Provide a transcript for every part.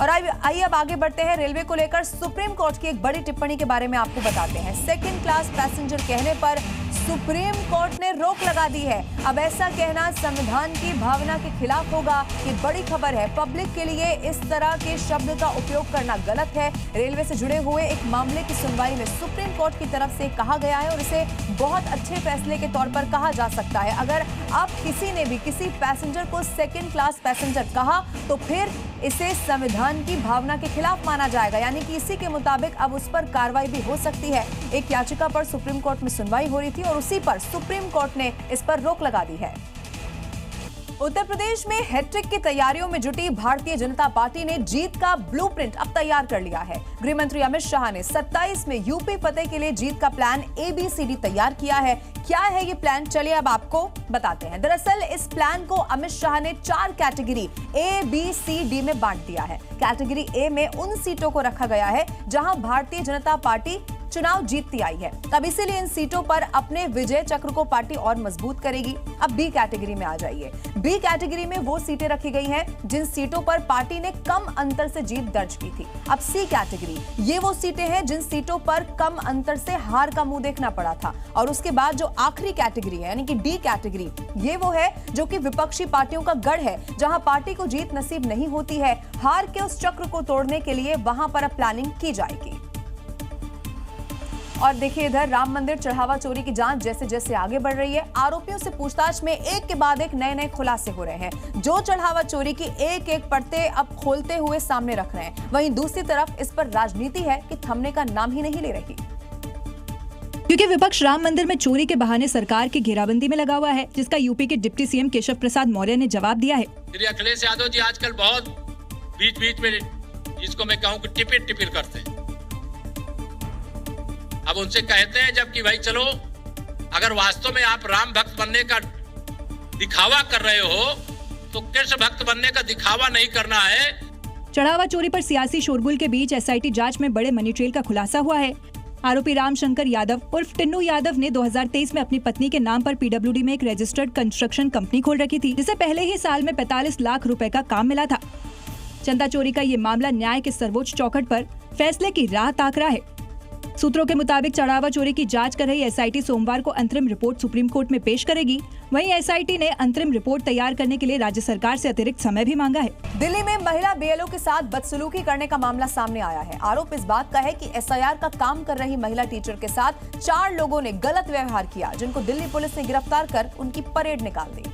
और आइए अब आगे बढ़ते हैं। रेलवे को लेकर सुप्रीम कोर्ट की एक बड़ी टिप्पणी के बारे में आपको बताते हैं। सेकंड क्लास पैसेंजर कहने पर सुप्रीम कोर्ट ने रोक लगा दी है। अब ऐसा कहना संविधान की भावना के खिलाफ होगा। ये बड़ी खबर है। पब्लिक के लिए इस तरह के शब्द का उपयोग करना गलत है। रेलवे से जुड़े हुए एक मामले की सुनवाई में सुप्रीम कोर्ट की तरफ से कहा गया है और इसे बहुत अच्छे फैसले के तौर पर कहा जा सकता है। अगर अब किसी ने भी किसी पैसेंजर को सेकंड क्लास पैसेंजर कहा तो फिर इसे संविधान की भावना के खिलाफ माना जाएगा, यानी कि इसी के मुताबिक अब उस पर कार्रवाई भी हो सकती है। एक याचिका पर सुप्रीम कोर्ट में सुनवाई हो रही थी और उसी पर सुप्रीम कोर्ट ने इस पर रोक लगा दी है। उत्तर प्रदेश में हैट्रिक की तैयारियों में जुटी भारतीय जनता पार्टी ने जीत का ब्लूप्रिंट अब तैयार कर लिया है। गृह मंत्री अमित शाह ने 27 में यूपी फतेह के लिए जीत का प्लान ABCD तैयार किया है। क्या है ये प्लान, चलिए अब आपको बताते हैं। दरअसल इस प्लान को अमित शाह ने 4 कैटेगरी ABCD में बांट दिया है। कैटेगरी A में उन सीटों को रखा गया है जहां भारतीय जनता पार्टी चुनाव जीतती आई है। अब इसीलिए इन सीटों पर अपने विजय चक्र को पार्टी और मजबूत करेगी। अब B कैटेगरी में आ जाइए। B कैटेगरी में वो सीटें रखी गई हैं जिन सीटों पर पार्टी ने कम अंतर से जीत दर्ज की थी। अब C कैटेगरी, ये वो सीटें हैं जिन सीटों पर कम अंतर से हार का मुंह देखना पड़ा था। और उसके बाद जो आखिरी कैटेगरी है यानी कि D कैटेगरी, ये वो है जो कि विपक्षी पार्टियों का गढ़ है, जहां पार्टी को जीत नसीब नहीं होती है। हार के उस चक्र को तोड़ने के लिए वहां पर अब प्लानिंग की जाएगी। और देखिए इधर राम मंदिर चढ़ावा चोरी की जांच जैसे जैसे आगे बढ़ रही है, आरोपियों से पूछताछ में एक के बाद एक नए नए खुलासे हो रहे हैं। जो चढ़ावा चोरी की एक एक परतें अब खोलते हुए सामने रख रहे हैं। वहीं दूसरी तरफ इस पर राजनीति है कि थमने का नाम ही नहीं ले रही। क्योंकि विपक्ष राम मंदिर में चोरी के बहाने सरकार की घेराबंदी में लगा हुआ है, जिसका यूपी के डिप्टी सीएम केशव प्रसाद मौर्य ने जवाब दिया है। श्री अखिलेश यादव जी आजकल बहुत बीच बीच में जिसको मैं कहूँ टिपिर टिपिर करते हैं। अब उनसे कहते हैं जबकि भाई चलो, अगर वास्तव में आप राम भक्त बनने का दिखावा कर रहे हो तो कृष्ण भक्त बनने का दिखावा नहीं करना है। चढ़ावा चोरी पर सियासी शोरगुल के बीच SIT जांच में बड़े मनी ट्रेल का खुलासा हुआ है। आरोपी रामशंकर यादव उर्फ टिन्नू यादव ने 2023 में अपनी पत्नी के नाम पर PWD में एक रजिस्टर्ड कंस्ट्रक्शन कंपनी खोल रखी थी, जिसे पहले ही साल में 45 लाख रुपए का काम मिला था। चंदा चोरी का ये मामला न्याय के सर्वोच्च चौखट पर फैसले की राह ताक रहा है। सूत्रों के मुताबिक चढ़ावा चोरी की जांच कर रही SIT सोमवार को अंतरिम रिपोर्ट सुप्रीम कोर्ट में पेश करेगी। वहीं SIT ने अंतरिम रिपोर्ट तैयार करने के लिए राज्य सरकार से अतिरिक्त समय भी मांगा है। दिल्ली में महिला BLO के साथ बदसलूकी करने का मामला सामने आया है। आरोप इस बात का है कि SIR का काम कर रही महिला टीचर के साथ 4 लोगों ने गलत व्यवहार किया, जिनको दिल्ली पुलिस ने गिरफ्तार कर उनकी परेड निकाल दी।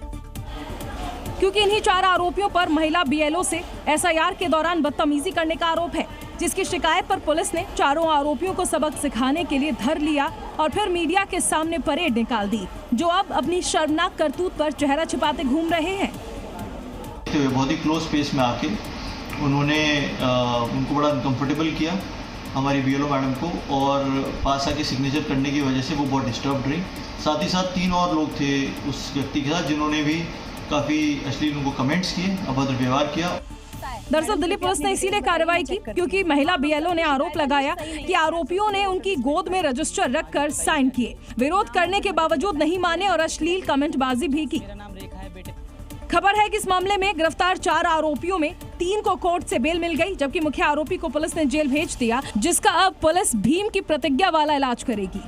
क्योंकि इन्हीं 4 आरोपियों पर महिला BLO से SIR के दौरान बदतमीजी करने का आरोप है, जिसकी शिकायत पर पुलिस ने चारों आरोपियों को सबक सिखाने के लिए धर लिया और फिर मीडिया के सामने परेड निकाल दी, जो अब अपनी शर्मनाक करतूत पर चेहरा छिपाते घूम रहे हैं। बहुत ही क्लोज स्पेस में आके उन्होंने उनको बड़ा अनकंफर्टेबल किया हमारी BLO मैडम को, और पास आके सिग्नेचर करने की वजह से वो बहुत डिस्टर्ब रही। साथ ही साथ 3 और लोग थे उस व्यक्ति के साथ जिन्होंने भी काफी अश्लील उनको कमेंट्स किए, अभद्र व्यवहार किया। दरअसल दिल्ली पुलिस ने इसीलिए कार्रवाई की क्योंकि महिला BLO ने आरोप लगाया कि आरोपियों ने उनकी गोद में रजिस्टर रखकर साइन किए, विरोध करने के बावजूद नहीं माने और अश्लील कमेंटबाजी भी की। खबर है कि इस मामले में गिरफ्तार 4 आरोपियों में 3 को कोर्ट से बेल मिल गई, जबकि मुख्य आरोपी को पुलिस ने जेल भेज दिया, जिसका अब पुलिस भीम की प्रतिज्ञा वाला इलाज करेगी।